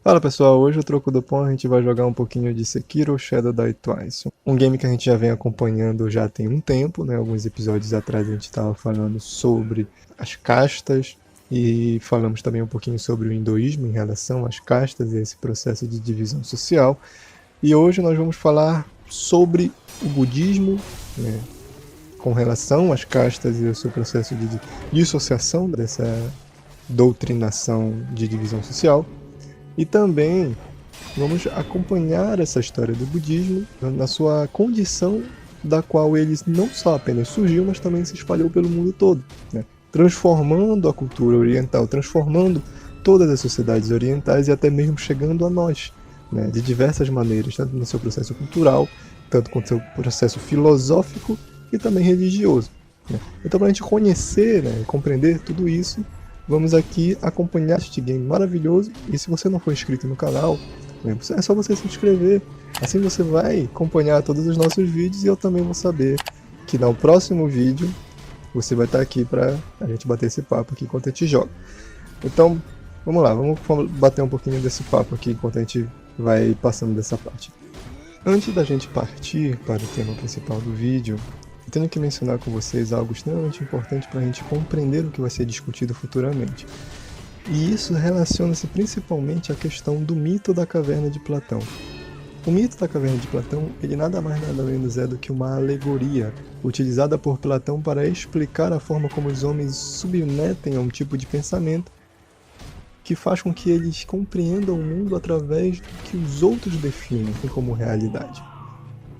Fala pessoal, hoje o Troco do Pão a gente vai jogar um pouquinho de Sekiro Shadow Die Twice. Um game que a gente já vem acompanhando já tem um tempo, né? Alguns episódios atrás a gente estava falando sobre as castas e falamos também um pouquinho sobre o hinduísmo em relação às castas e esse processo de divisão social. E hoje nós vamos falar sobre o budismo, né? Com relação às castas e o seu processo de dissociação dessa doutrinação de divisão social. E também vamos acompanhar essa história do budismo na sua condição da qual ele não só apenas surgiu, mas também se espalhou pelo mundo todo, né? Transformando a cultura oriental, transformando todas as sociedades orientais e até mesmo chegando a nós, né? De diversas maneiras, tanto no seu processo cultural, tanto quanto no seu processo filosófico e também religioso, né? Então, para a gente conhecer, né, e compreender tudo isso, vamos aqui acompanhar este game maravilhoso. E se você não for inscrito no canal, é só você se inscrever. Assim você vai acompanhar todos os nossos vídeos e eu também vou saber que no próximo vídeo você vai estar aqui para a gente bater esse papo aqui enquanto a gente joga. Então, vamos lá, vamos bater um pouquinho desse papo aqui enquanto a gente vai passando dessa parte. Antes da gente partir para o tema principal do vídeo, eu tenho que mencionar com vocês algo extremamente importante para a gente compreender o que vai ser discutido futuramente. E isso relaciona-se principalmente à questão do mito da caverna de Platão. O mito da caverna de Platão, ele nada mais nada menos é do que uma alegoria utilizada por Platão para explicar a forma como os homens submetem a um tipo de pensamento que faz com que eles compreendam o mundo através do que os outros definem como realidade.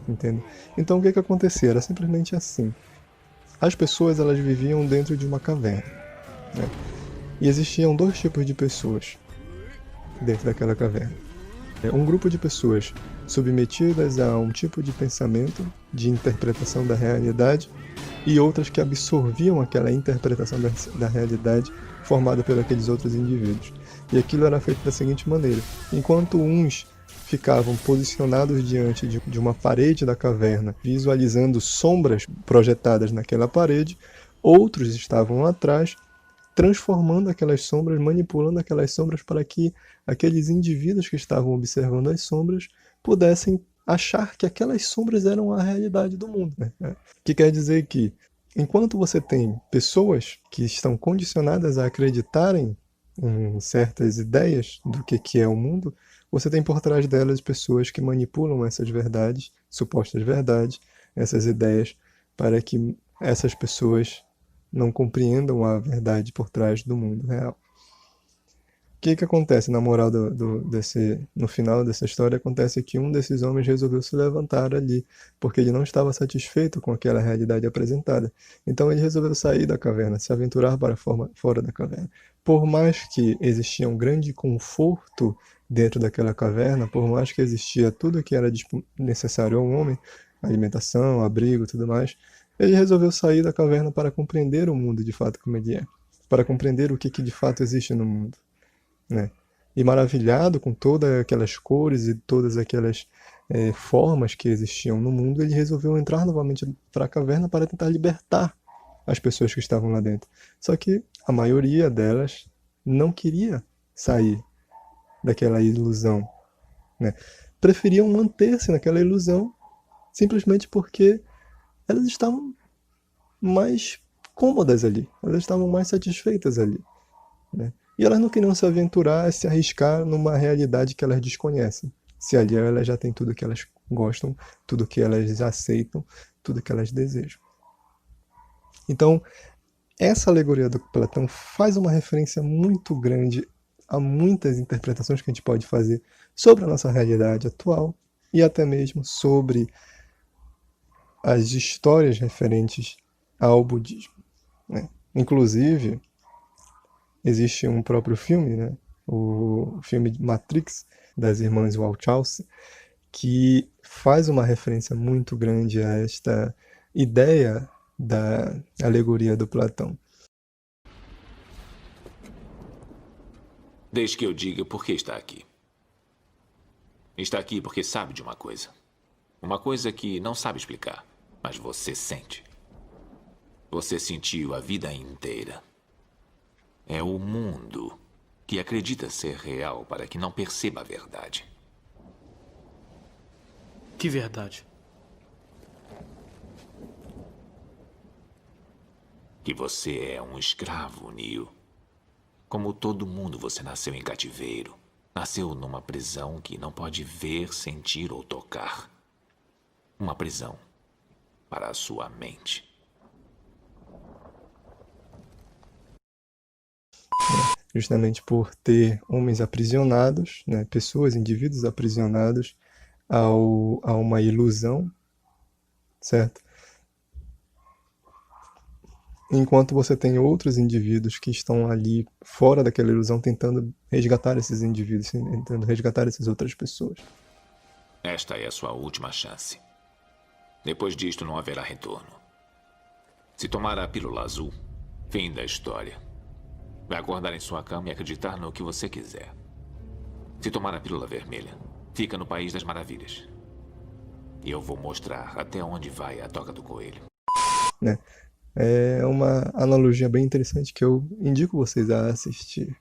Entende? Então o que acontecia? Era simplesmente assim. As pessoas elas viviam dentro de uma caverna, né? E existiam dois tipos de pessoas dentro daquela caverna. Um grupo de pessoas submetidas a um tipo de pensamento, de interpretação da realidade, e outras que absorviam aquela interpretação da realidade formada por aqueles outros indivíduos. E aquilo era feito da seguinte maneira: enquanto uns ficavam posicionados diante de uma parede da caverna, visualizando sombras projetadas naquela parede, outros estavam atrás, transformando aquelas sombras, manipulando aquelas sombras para que aqueles indivíduos que estavam observando as sombras pudessem achar que aquelas sombras eram a realidade do mundo, né? Que quer dizer que, enquanto você tem pessoas que estão condicionadas a acreditarem em certas ideias do que é o mundo, você tem por trás delas pessoas que manipulam essas verdades, supostas verdades, essas ideias, para que essas pessoas não compreendam a verdade por trás do mundo real. O que acontece na moral no final dessa história? Acontece que um desses homens resolveu se levantar ali, porque ele não estava satisfeito com aquela realidade apresentada. Então ele resolveu sair da caverna, se aventurar para fora da caverna. Por mais que existia um grande conforto dentro daquela caverna, por mais que existia tudo que era necessário ao homem, alimentação, abrigo, tudo mais, ele resolveu sair da caverna para compreender o mundo de fato como ele é, para compreender o que de fato existe no mundo, né? E maravilhado com todas aquelas cores e todas aquelas formas que existiam no mundo, ele resolveu entrar novamente para a caverna para tentar libertar as pessoas que estavam lá dentro. Só que a maioria delas não queria sair daquela ilusão, né? Preferiam manter-se naquela ilusão simplesmente porque elas estavam mais cômodas ali, elas estavam mais satisfeitas ali, né? E elas não queriam se aventurar, se arriscar numa realidade que elas desconhecem. Se ali elas já têm tudo que elas gostam, tudo que elas aceitam, tudo que elas desejam. Então, essa alegoria do Platão faz uma referência muito grande a muitas interpretações que a gente pode fazer sobre a nossa realidade atual e até mesmo sobre as histórias referentes ao budismo, né? Inclusive, existe um próprio filme, né? O filme Matrix, das irmãs Wachowski, que faz uma referência muito grande a esta ideia da alegoria do Platão. Desde que eu diga por que está aqui. Está aqui porque sabe de uma coisa. Uma coisa que não sabe explicar, mas você sente. Você sentiu a vida inteira. É o mundo. que acredita ser real para que não perceba a verdade. Que verdade? Que você é um escravo, Neo. Como todo mundo, você nasceu em cativeiro. Nasceu numa prisão que não pode ver, sentir ou tocar. Uma prisão para a sua mente. Justamente por ter homens aprisionados, né, pessoas, indivíduos aprisionados a uma ilusão, certo? Enquanto você tem outros indivíduos que estão ali fora daquela ilusão tentando resgatar esses indivíduos, tentando resgatar essas outras pessoas. Esta é a sua última chance. Depois disto não haverá retorno. Se tomar a pílula azul, fim da história. Vai acordar em sua cama e acreditar no que você quiser. Se tomar a pílula vermelha, fica no País das Maravilhas. E eu vou mostrar até onde vai a toca do coelho. Né? É uma analogia bem interessante que eu indico vocês a assistir.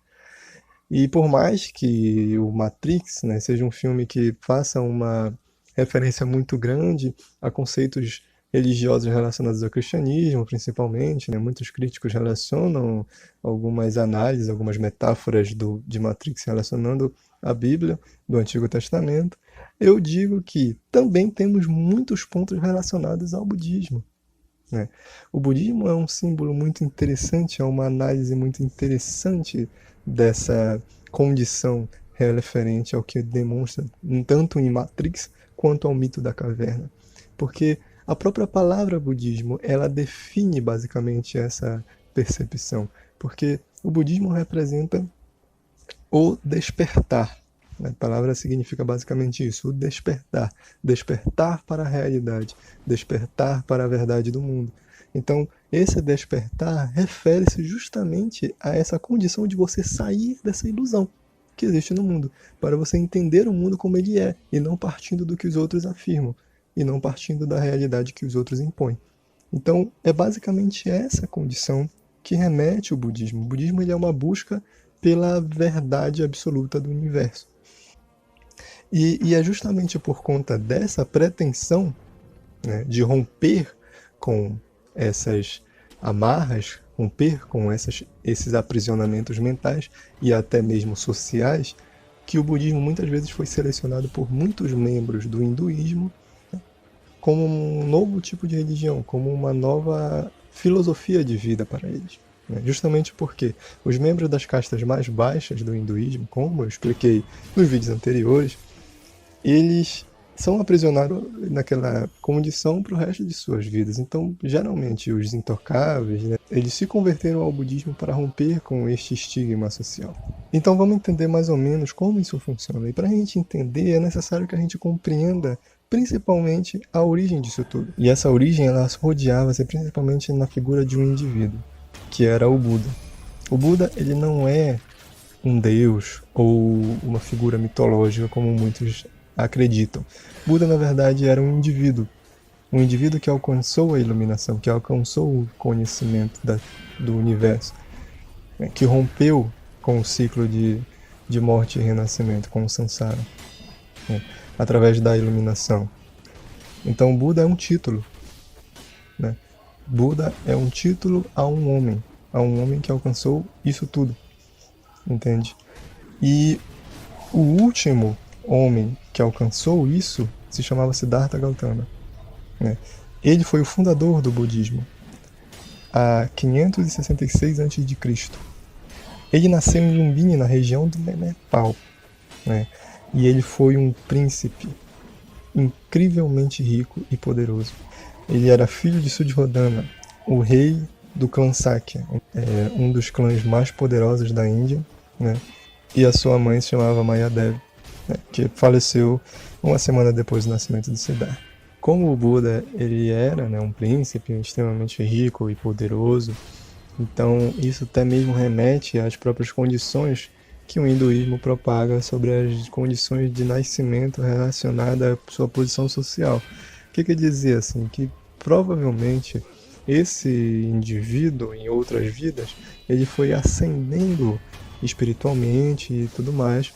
E por mais que o Matrix, né, seja um filme que faça uma referência muito grande a conceitos religiosos relacionados ao cristianismo, principalmente, né, muitos críticos relacionam algumas análises, algumas metáforas de Matrix relacionando a Bíblia do Antigo Testamento, eu digo que também temos muitos pontos relacionados ao budismo. Né? O budismo é um símbolo muito interessante, é uma análise muito interessante dessa condição referente ao que demonstra tanto em Matrix quanto ao mito da caverna. Porque a própria palavra budismo, ela define basicamente essa percepção. Porque o budismo representa o despertar. A palavra significa basicamente isso, o despertar. Despertar para a realidade, despertar para a verdade do mundo. Então, esse despertar refere-se justamente a essa condição de você sair dessa ilusão que existe no mundo, para você entender o mundo como ele é, e não partindo do que os outros afirmam, e não partindo da realidade que os outros impõem. Então, é basicamente essa condição que remete o budismo. O budismo ele é uma busca pela verdade absoluta do universo. E é justamente por conta dessa pretensão, né, de romper com essas amarras, romper com esses aprisionamentos mentais e até mesmo sociais, que o budismo muitas vezes foi selecionado por muitos membros do hinduísmo, né, como um novo tipo de religião, como uma nova filosofia de vida para eles. Né? Justamente porque os membros das castas mais baixas do hinduísmo, como eu expliquei nos vídeos anteriores, eles são aprisionados naquela condição para o resto de suas vidas. Então, geralmente, os intocáveis, né, eles se converteram ao budismo para romper com este estigma social. Então, vamos entender mais ou menos como isso funciona. E para a gente entender, é necessário que a gente compreenda principalmente a origem disso tudo. E essa origem, ela rodeava-se principalmente na figura de um indivíduo, que era o Buda. O Buda, ele não é um deus ou uma figura mitológica como muitos acreditam. Buda, na verdade, era um indivíduo que alcançou a iluminação, que alcançou o conhecimento do universo, né, que rompeu com o ciclo de morte e renascimento, com o samsara, né, através da iluminação. Então, Buda é um título. Né? Buda é um título a um homem que alcançou isso tudo. Entende? E o último homem que alcançou isso se chamava Siddhartha Gautama. Né? Ele foi o fundador do budismo há 566 a.C. Ele nasceu em Lumbini, na região do Nepal. Né? E ele foi um príncipe incrivelmente rico e poderoso. Ele era filho de Suddhodana, o rei do clã Sakya, um dos clãs mais poderosos da Índia, né? E a sua mãe se chamava Mayadevi, né? Que faleceu uma semana depois do nascimento de Siddhartha. Como o Buda ele era, né, um príncipe extremamente rico e poderoso, então isso até mesmo remete às próprias condições que o hinduísmo propaga sobre as condições de nascimento relacionadas à sua posição social. O que quer dizer assim? Que provavelmente esse indivíduo, em outras vidas, ele foi ascendendo espiritualmente e tudo mais,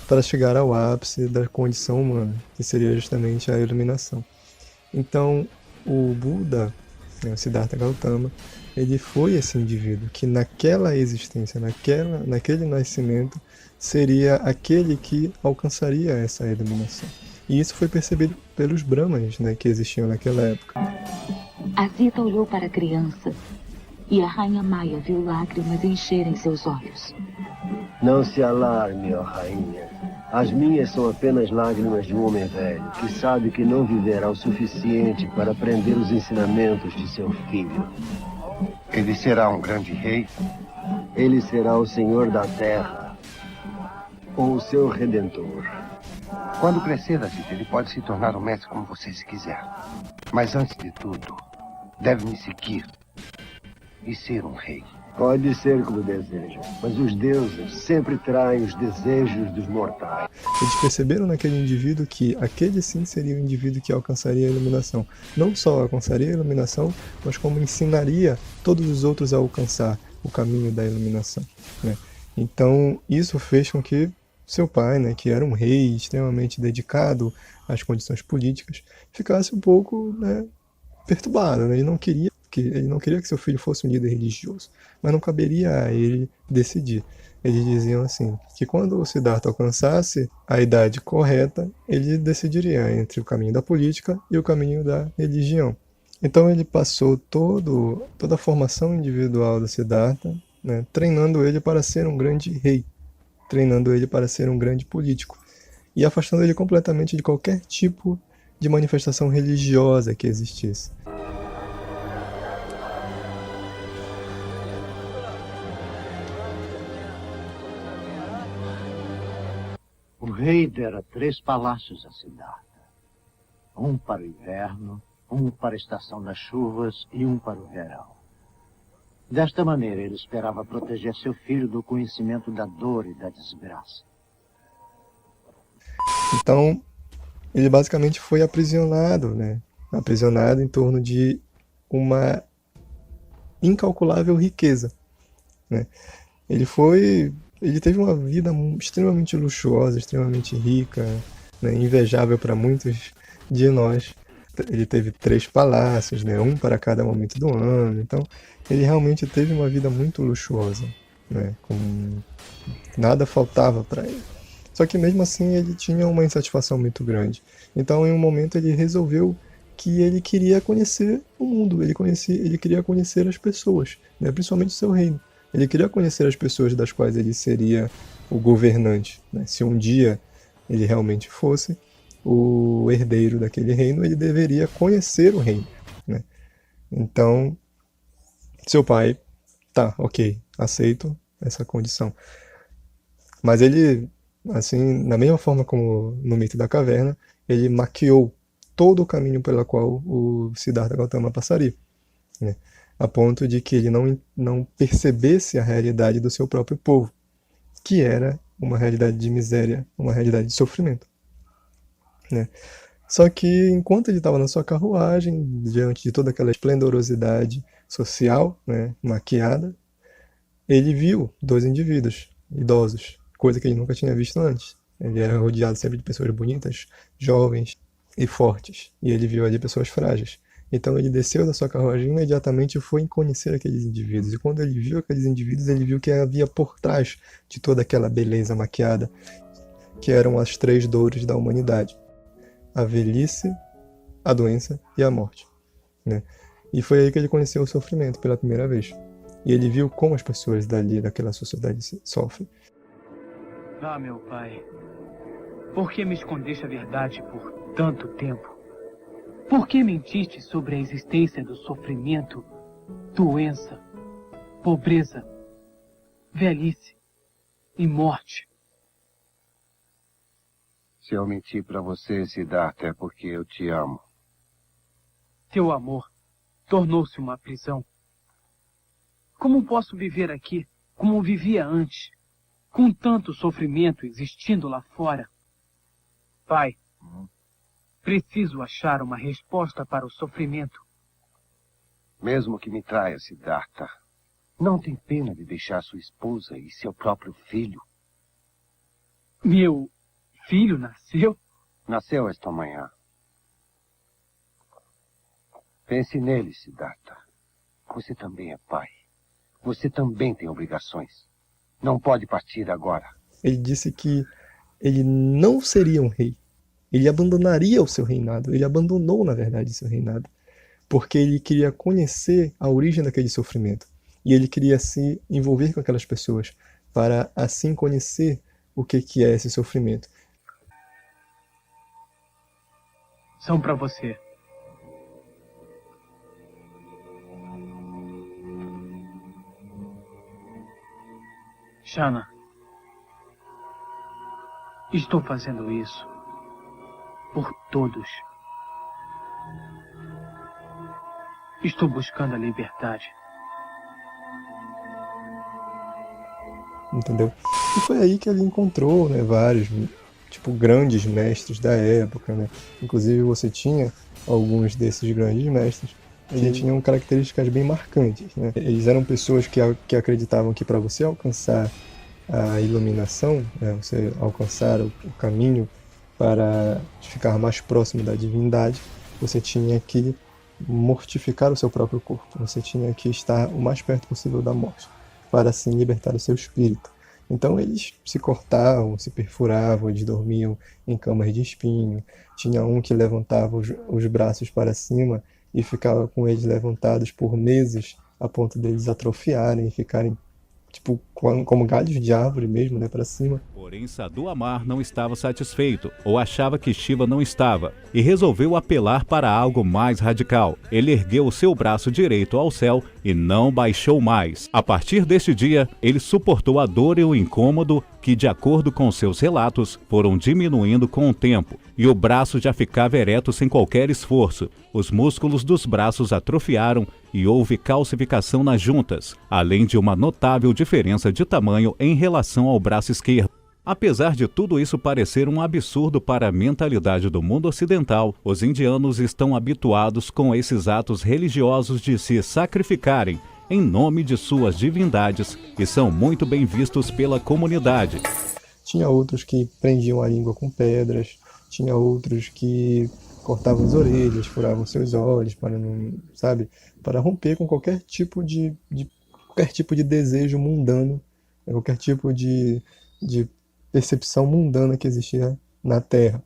para chegar ao ápice da condição humana, que seria justamente a iluminação. Então, o Buda, né, o Siddhartha Gautama, ele foi esse indivíduo que naquela existência, naquele nascimento, seria aquele que alcançaria essa iluminação. E isso foi percebido pelos Brahmanes, né, que existiam naquela época. A Sita olhou para a criança e a rainha Maia viu lágrimas encherem seus olhos. Não se alarme, ó rainha. As minhas são apenas lágrimas de um homem velho que sabe que não viverá o suficiente para aprender os ensinamentos de seu filho. Ele será um grande rei? Ele será o senhor da terra, ou o seu redentor. Quando crescer, Asita, ele pode se tornar um mestre como você se quiser. Mas antes de tudo, deve me seguir e ser um rei. Pode ser como deseja, mas os deuses sempre traem os desejos dos mortais. Eles perceberam naquele indivíduo que aquele sim seria o indivíduo que alcançaria a iluminação. Não só alcançaria a iluminação, mas como ensinaria todos os outros a alcançar o caminho da iluminação, né? Então, isso fez com que seu pai, né, que era um rei extremamente dedicado às condições políticas, ficasse um pouco, né, perturbado, né? Ele não queria que seu filho fosse um líder religioso, mas não caberia a ele decidir. Eles diziam assim, que quando o Siddhartha alcançasse a idade correta, ele decidiria entre o caminho da política e o caminho da religião. Então ele passou toda a formação individual do Siddhartha, né, treinando ele para ser um grande rei, treinando ele para ser um grande político, e afastando ele completamente de qualquer tipo de manifestação religiosa que existisse. O rei dera 3 palácios a Siddhartha. Um para o inverno, um para a estação das chuvas e um para o verão. Desta maneira, ele esperava proteger seu filho do conhecimento da dor e da desgraça. Então, ele basicamente foi aprisionado, né? Aprisionado em torno de uma incalculável riqueza, né? Ele teve uma vida extremamente luxuosa, extremamente rica, né? Invejável para muitos de nós. Ele teve 3 palácios, né? Um para cada momento do ano. Então, ele realmente teve uma vida muito luxuosa, né? Nada faltava para ele. Só que mesmo assim ele tinha uma insatisfação muito grande. Então, em um momento, ele resolveu que ele queria conhecer o mundo, ele queria conhecer as pessoas, né? Principalmente o seu reino. Ele queria conhecer as pessoas das quais ele seria o governante, né? Se um dia ele realmente fosse o herdeiro daquele reino, ele deveria conhecer o reino, né? Então, seu pai, tá, ok, aceito essa condição. Mas ele, assim, da mesma forma como no mito da caverna, ele maquiou todo o caminho pelo qual o Siddhartha Gautama passaria, né? A ponto de que ele não percebesse a realidade do seu próprio povo, que era uma realidade de miséria, uma realidade de sofrimento, né? Só que enquanto ele estava na sua carruagem, diante de toda aquela esplendorosidade social, né, maquiada, ele viu 2 indivíduos idosos, coisa que ele nunca tinha visto antes. Ele era rodeado sempre de pessoas bonitas, jovens e fortes, e ele viu ali pessoas frágeis. Então ele desceu da sua carruagem e imediatamente foi conhecer aqueles indivíduos. E quando ele viu aqueles indivíduos, ele viu que havia por trás de toda aquela beleza maquiada, que eram as 3 dores da humanidade: a velhice, a doença e a morte, né? E foi aí que ele conheceu o sofrimento pela primeira vez. E ele viu como as pessoas daquela sociedade sofrem. Ah, meu pai, por que me escondeste a verdade por tanto tempo? Por que mentiste sobre a existência do sofrimento, doença, pobreza, velhice e morte? Se eu menti para você, Siddhartha, é porque eu te amo. Teu amor tornou-se uma prisão. Como posso viver aqui como vivia antes, com tanto sofrimento existindo lá fora? Pai, preciso achar uma resposta para o sofrimento. Mesmo que me traia, Siddhartha, Não tem pena de deixar sua esposa e seu próprio filho? Meu filho nasceu? Nasceu esta manhã. Pense nele, Siddhartha. Você também é pai. Você também tem obrigações. Não pode partir agora. Ele disse que ele não seria um rei. Ele abandonaria o seu reinado. Ele abandonou, na verdade, o seu reinado. Porque ele queria conhecer a origem daquele sofrimento. E ele queria se envolver com aquelas pessoas para assim conhecer o que é esse sofrimento. São para você. Shana, estou fazendo isso por todos. Estou buscando a liberdade. Entendeu? E foi aí que ele encontrou, né, vários, tipo, grandes mestres da época, né? Inclusive você tinha alguns desses grandes mestres, eles tinham características bem marcantes, né? Eles eram pessoas que acreditavam que para você alcançar a iluminação, né, você alcançar o caminho para ficar mais próximo da divindade, você tinha que mortificar o seu próprio corpo, você tinha que estar o mais perto possível da morte, para assim libertar o seu espírito. Então eles se cortavam, se perfuravam, eles dormiam em camas de espinho. Tinha um que levantava os braços para cima e ficava com eles levantados por meses, a ponto deles atrofiarem e ficarem tipo como galhos de árvore mesmo, né, para cima. Porém, Sadhu Amar não estava satisfeito, ou achava que Shiva não estava, e resolveu apelar para algo mais radical. Ele ergueu o seu braço direito ao céu e não baixou mais. A partir deste dia, ele suportou a dor e o incômodo que, de acordo com seus relatos, foram diminuindo com o tempo, e o braço já ficava ereto sem qualquer esforço. Os músculos dos braços atrofiaram e houve calcificação nas juntas, além de uma notável diferença de tamanho em relação ao braço esquerdo. Apesar de tudo isso parecer um absurdo para a mentalidade do mundo ocidental, os indianos estão habituados com esses atos religiosos de se sacrificarem em nome de suas divindades e são muito bem vistos pela comunidade. Tinha outros que prendiam a língua com pedras, tinha outros que cortavam as orelhas, furavam seus olhos para não, sabe, para romper com qualquer tipo de desejo mundano, qualquer tipo de percepção mundana que existia na Terra,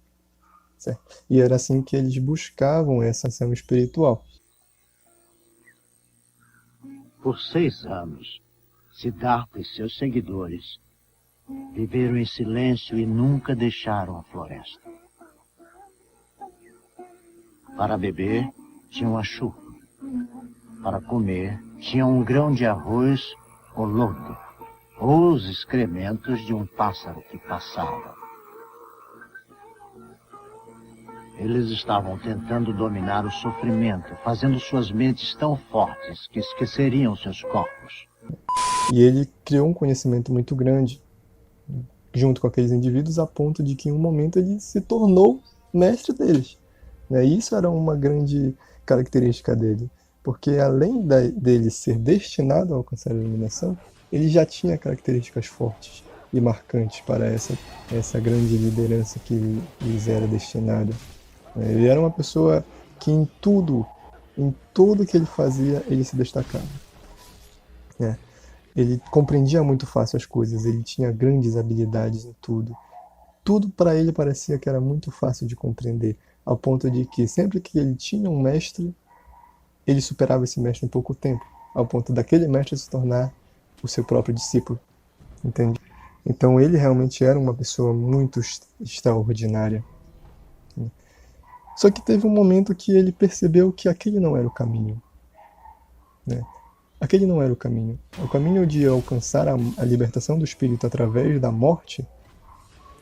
certo? E era assim que eles buscavam essa ação espiritual. Por 6 anos, Siddhartha e seus seguidores viveram em silêncio e nunca deixaram a floresta. Para beber, tinham a chuva. Para comer, tinham um grão de arroz ou lodo, ou os excrementos de um pássaro que passava. Eles estavam tentando dominar o sofrimento, fazendo suas mentes tão fortes que esqueceriam seus corpos. E ele criou um conhecimento muito grande junto com aqueles indivíduos, a ponto de que em um momento ele se tornou mestre deles. Isso era uma grande característica dele, porque além dele ser destinado a alcançar a iluminação, ele já tinha características fortes e marcantes para essa grande liderança que lhes era destinada. Ele era uma pessoa que em tudo que ele fazia, ele se destacava. Ele compreendia muito fácil as coisas, ele tinha grandes habilidades em tudo. Tudo para ele parecia que era muito fácil de compreender, ao ponto de que sempre que ele tinha um mestre, ele superava esse mestre em pouco tempo, ao ponto daquele mestre se tornar o seu próprio discípulo, entende? Então ele realmente era uma pessoa muito extraordinária. Só que teve um momento que ele percebeu que aquele não era o caminho, Aquele não era o caminho. O caminho de alcançar a libertação do espírito através da morte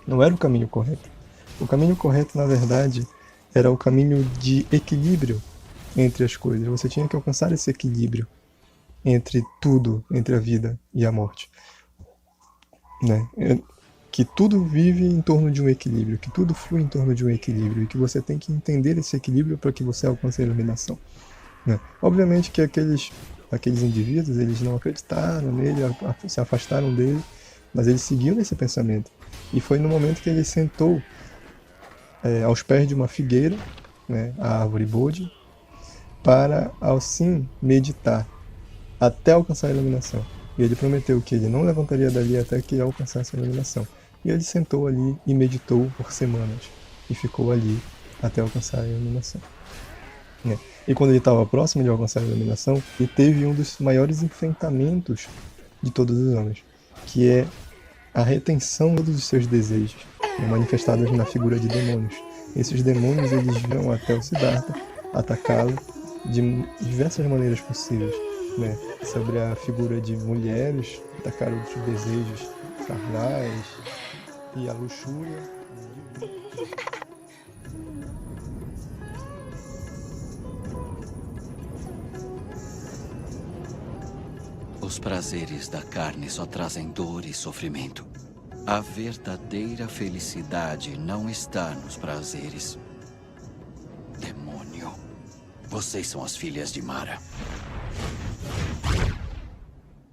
não era o caminho correto. O caminho correto, na verdade, era o caminho de equilíbrio entre as coisas. Você tinha que alcançar esse equilíbrio entre tudo, entre a vida e a morte. Que tudo vive em torno de um equilíbrio, que tudo flui em torno de um equilíbrio, e que você tem que entender esse equilíbrio para que você alcance a iluminação. Obviamente que aqueles aqueles indivíduos, eles não acreditaram nele, se afastaram dele, mas eles seguiam nesse pensamento. E foi no momento que ele sentou aos pés de uma figueira, né, a árvore Bodhi, para, assim, meditar, até alcançar a iluminação. E ele prometeu que ele não levantaria dali até que alcançasse a iluminação. E ele sentou ali e meditou por semanas. E ficou ali até alcançar a iluminação. E quando ele estava próximo de alcançar a iluminação, ele teve um dos maiores enfrentamentos de todos os homens, que é a retenção de todos os seus desejos, manifestados na figura de demônios. Esses demônios, eles vão até o Siddhartha atacá-lo de diversas maneiras possíveis, né? Sobre a figura de mulheres, atacar outros desejos carnais e a luxúria. Os prazeres da carne só trazem dor e sofrimento. A verdadeira felicidade não está nos prazeres. Demônio, vocês são as filhas de Mara.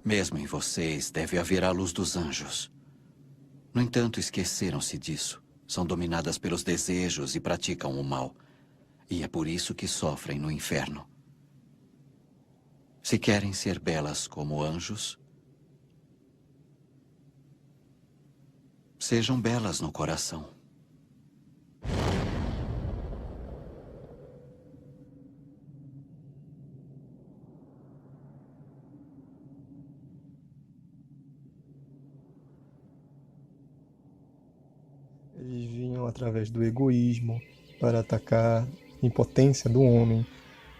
Mesmo em vocês deve haver a luz dos anjos. No entanto, esqueceram-se disso. São dominadas pelos desejos e praticam o mal. E é por isso que sofrem no inferno. Se querem ser belas como anjos, sejam belas no coração. Eles vinham através do egoísmo para atacar a impotência do homem,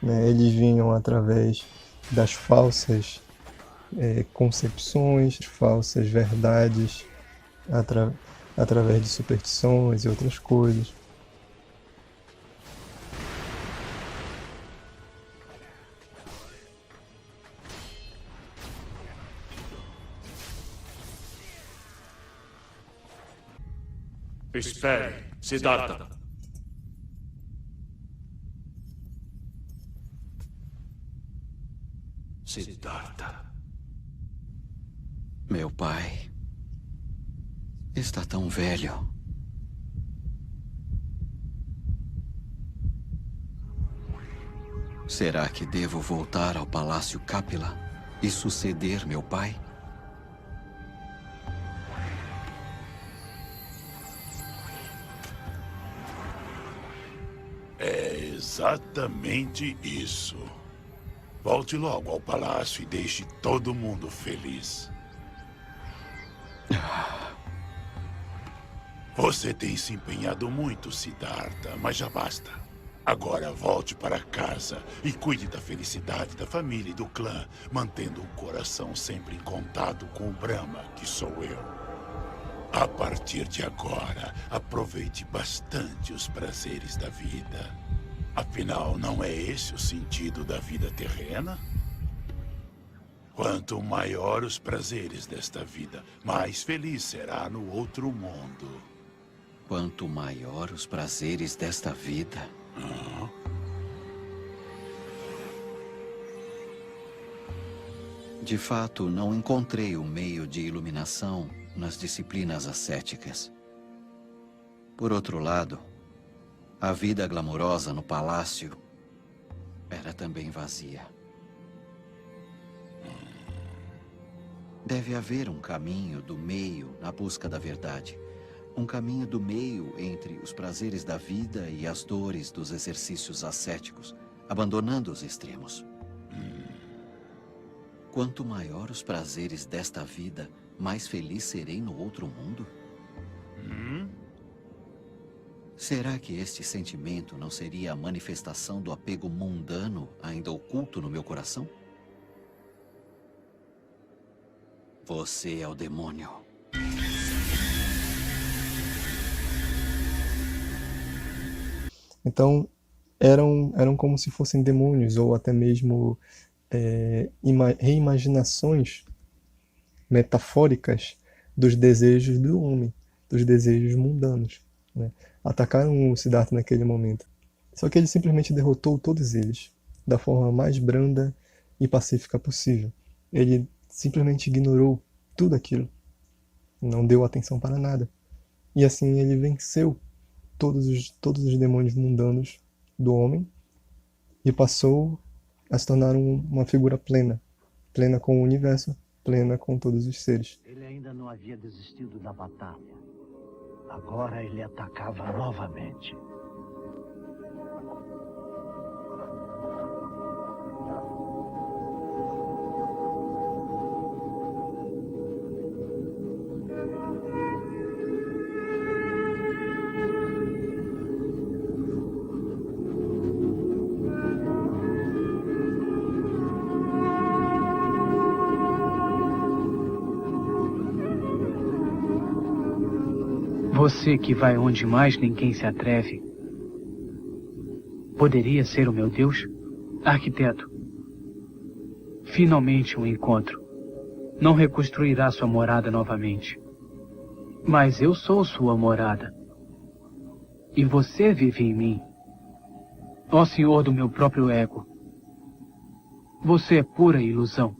né? Eles vinham através das falsas concepções, falsas verdades, através de superstições e outras coisas. Espere, Siddhartha. Siddhartha. Meu pai está tão velho. Será que devo voltar ao Palácio Kapila e suceder meu pai? É exatamente isso. Volte logo ao palácio e deixe todo mundo feliz. Você tem se empenhado muito, Siddhartha, mas já basta. Agora volte para casa e cuide da felicidade da família e do clã, mantendo o coração sempre em contato com o Brahma, que sou eu. A partir de agora, aproveite bastante os prazeres da vida. Afinal, não é esse o sentido da vida terrena? Quanto maior os prazeres desta vida, mais feliz será no outro mundo. Quanto maior os prazeres desta vida... De fato, não encontrei o meio de iluminação nas disciplinas ascéticas. Por outro lado, a vida glamourosa no palácio era também vazia. Deve haver um caminho do meio na busca da verdade. Um caminho do meio entre os prazeres da vida e as dores dos exercícios ascéticos, abandonando os extremos. Quanto maior os prazeres desta vida, mais feliz serei no outro mundo? Será que este sentimento não seria a manifestação do apego mundano ainda oculto no meu coração? Você é o demônio. Então, eram como se fossem demônios, ou até mesmo reimaginações metafóricas dos desejos do homem, dos desejos mundanos, né? Atacaram o Siddhartha naquele momento. Só que ele simplesmente derrotou todos eles, da forma mais branda e pacífica possível. Ele simplesmente ignorou tudo aquilo, não deu atenção para nada. E assim ele venceu todos os demônios mundanos do homem e passou a se tornar uma figura plena com o universo, plena com todos os seres. Ele ainda não havia desistido da batalha. Agora ele atacava novamente. Você que vai onde mais ninguém se atreve. Poderia ser o meu Deus? Arquiteto, finalmente um encontro. Não reconstruirá sua morada novamente. Mas eu sou sua morada. E você vive em mim. Ó Senhor do meu próprio ego. Você é pura ilusão.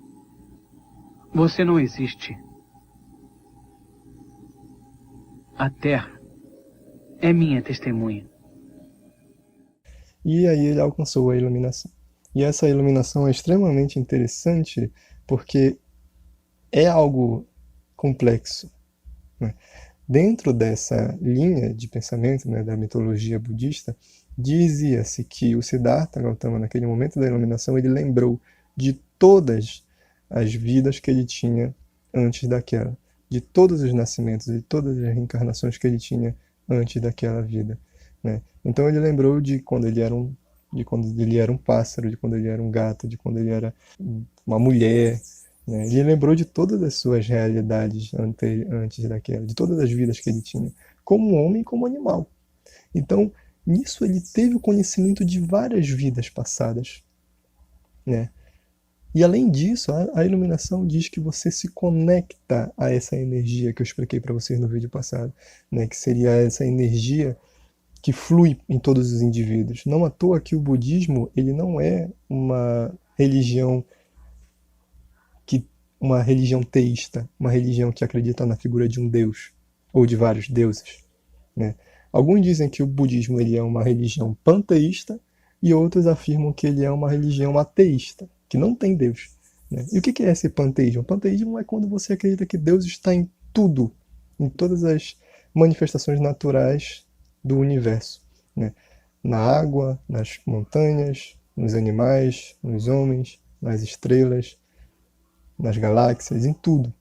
Você não existe. A Terra é minha testemunha. E aí ele alcançou a iluminação. E essa iluminação é extremamente interessante porque é algo complexo, né? Dentro dessa linha de pensamento, né, da mitologia budista, dizia-se que o Siddhartha Gautama, naquele momento da iluminação, ele lembrou de todas as vidas que ele tinha antes daquela, de todos os nascimentos, de todas as reencarnações que ele tinha antes daquela vida, né? Então ele lembrou de quando ele era um pássaro, de quando ele era um gato, de quando ele era uma mulher, né? Ele lembrou de todas as suas realidades antes daquela, de todas as vidas que ele tinha, como homem e como animal. Então, nisso ele teve o conhecimento de várias vidas passadas, né? E além disso, a iluminação diz que você se conecta a essa energia que eu expliquei para vocês no vídeo passado, né? Que seria essa energia que flui em todos os indivíduos. Não à toa que o budismo ele não é uma religião teísta, uma religião que acredita na figura de um deus ou de vários deuses, né? Alguns dizem que o budismo ele é uma religião panteísta e outros afirmam que ele é uma religião ateísta, que não tem Deus, né? E o que é esse panteísmo? O panteísmo é quando você acredita que Deus está em tudo, em todas as manifestações naturais do universo, né? Na água, nas montanhas, nos animais, nos homens, nas estrelas, nas galáxias, em tudo.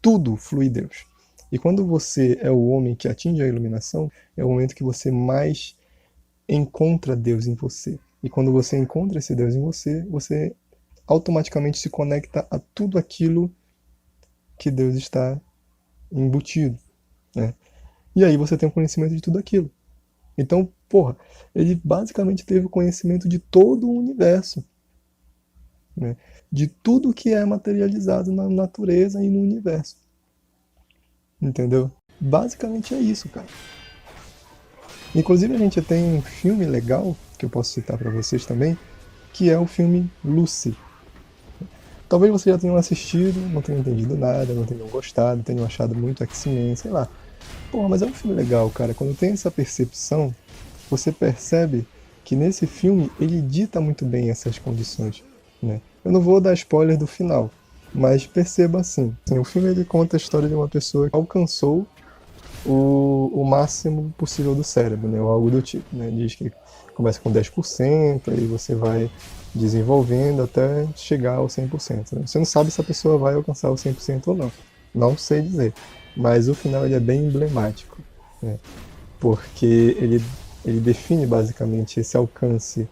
Tudo flui Deus. E quando você é o homem que atinge a iluminação, é o momento que você mais encontra Deus em você. E quando você encontra esse Deus em você, você automaticamente se conecta a tudo aquilo que Deus está embutido, né? E aí você tem o conhecimento de tudo aquilo. Então, ele basicamente teve o conhecimento de todo o universo, né? De tudo que é materializado na natureza e no universo. Entendeu? Basicamente é isso, cara. Inclusive a gente tem um filme legal, que eu posso citar para vocês também, que é o filme Lucy. Talvez vocês já tenham assistido, não tenham entendido nada, não tenham gostado, tenham achado muito X-Men, sei lá. Mas é um filme legal, cara. Quando tem essa percepção, você percebe que nesse filme ele dita muito bem essas condições, né? Eu não vou dar spoiler do final, mas perceba assim. O filme ele conta a história de uma pessoa que alcançou o máximo possível do cérebro, né? Ou algo do tipo, né? Diz que começa com 10%, aí você vai desenvolvendo até chegar ao 100%, né? Você não sabe se a pessoa vai alcançar o 100% ou não. Não sei dizer. Mas o final ele é bem emblemático, né? Porque ele define basicamente esse alcance,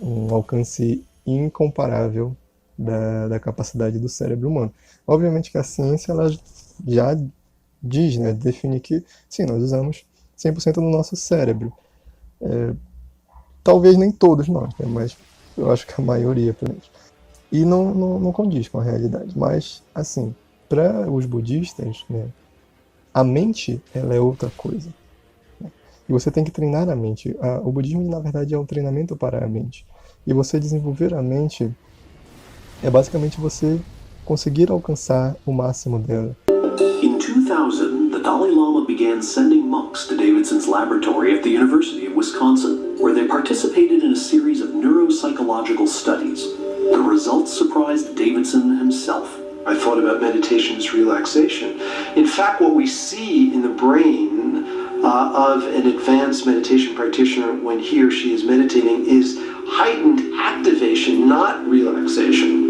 um alcance incomparável da capacidade do cérebro humano. Obviamente que a ciência ela já diz, né, define que sim, nós usamos 100% do nosso cérebro. Talvez nem todos nós, né, mas eu acho que a maioria, pelo menos. E não condiz com a realidade. Mas, assim, para os budistas, né, a mente ela é outra coisa, né? E você tem que treinar a mente. O budismo, na verdade, é um treinamento para a mente. E você desenvolver a mente é basicamente você conseguir alcançar o máximo dela. In 2000, the Dalai Lama began sending monks to Davidson's laboratory at the University of Wisconsin, where they participated in a series of neuropsychological studies. The results surprised Davidson himself. I thought about meditation as relaxation. In fact, what we see in the brain of an advanced meditation practitioner when he or she is meditating is heightened activation, not relaxation.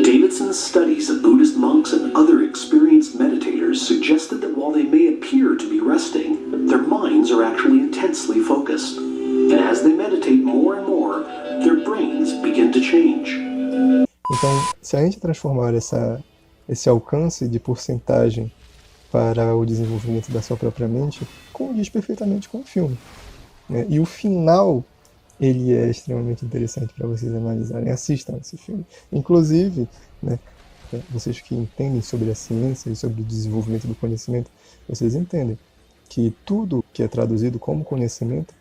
Davidson's studies of Buddhist monks and other experienced meditators suggested that while they may appear to be resting, their minds are actually intensely focused. And as they meditate more and more, their brains begin to change. Então, se a gente transformar esse alcance de porcentagem para o desenvolvimento da sua própria mente, condiz perfeitamente com o filme, né? E o final, ele é extremamente interessante para vocês analisarem. Assistam esse filme. Inclusive, né, vocês que entendem sobre a ciência e sobre o desenvolvimento do conhecimento, vocês entendem que tudo que é traduzido como conhecimento,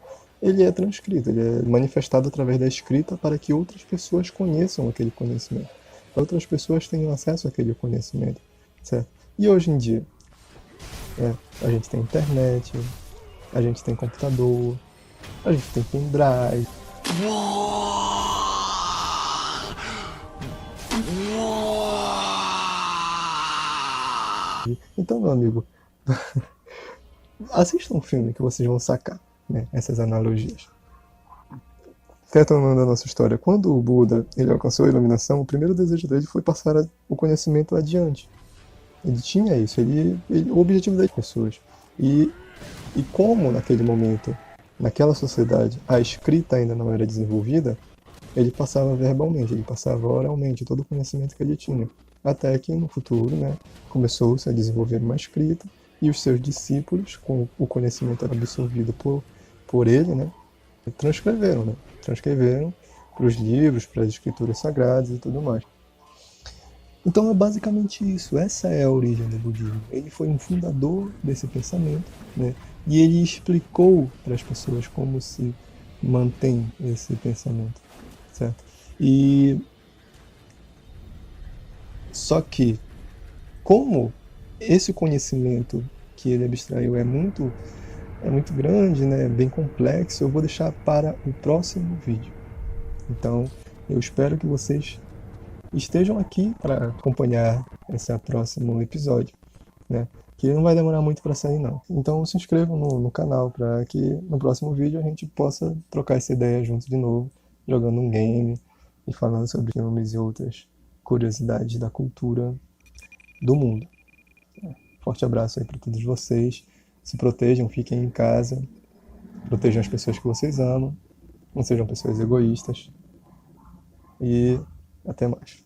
ele é transcrito, ele é manifestado através da escrita para que outras pessoas conheçam aquele conhecimento, para outras pessoas tenham acesso àquele conhecimento, certo? E hoje em dia, a gente tem internet, a gente tem computador, a gente tem pendrive. Então, meu amigo, assistam um filme que vocês vão sacar, né, essas analogias. Retomando a nossa história, quando o Buda ele alcançou a iluminação, o primeiro desejo dele foi passar o conhecimento adiante. Ele tinha isso, o objetivo das pessoas. E como naquele momento, naquela sociedade, a escrita ainda não era desenvolvida, ele passava verbalmente, ele passava oralmente todo o conhecimento que ele tinha. Até que no futuro, né, começou-se a desenvolver uma escrita e os seus discípulos, com o conhecimento absorvido por ele, né, transcreveram para os livros, para as escrituras sagradas e tudo mais. Então é basicamente isso, essa é a origem do budismo. Ele foi um fundador desse pensamento, né? E ele explicou para as pessoas como se mantém esse pensamento, certo? E só que, como esse conhecimento que ele abstraiu é muito grande, né? Bem complexo, eu vou deixar para o próximo vídeo. Então, eu espero que vocês estejam aqui para acompanhar esse próximo episódio, né? Que não vai demorar muito para sair, não. Então se inscrevam no canal para que no próximo vídeo a gente possa trocar essa ideia junto de novo, jogando um game e falando sobre filmes e outras curiosidades da cultura do mundo. Forte abraço aí para todos vocês. Se protejam, fiquem em casa, protejam as pessoas que vocês amam, não sejam pessoas egoístas e até mais.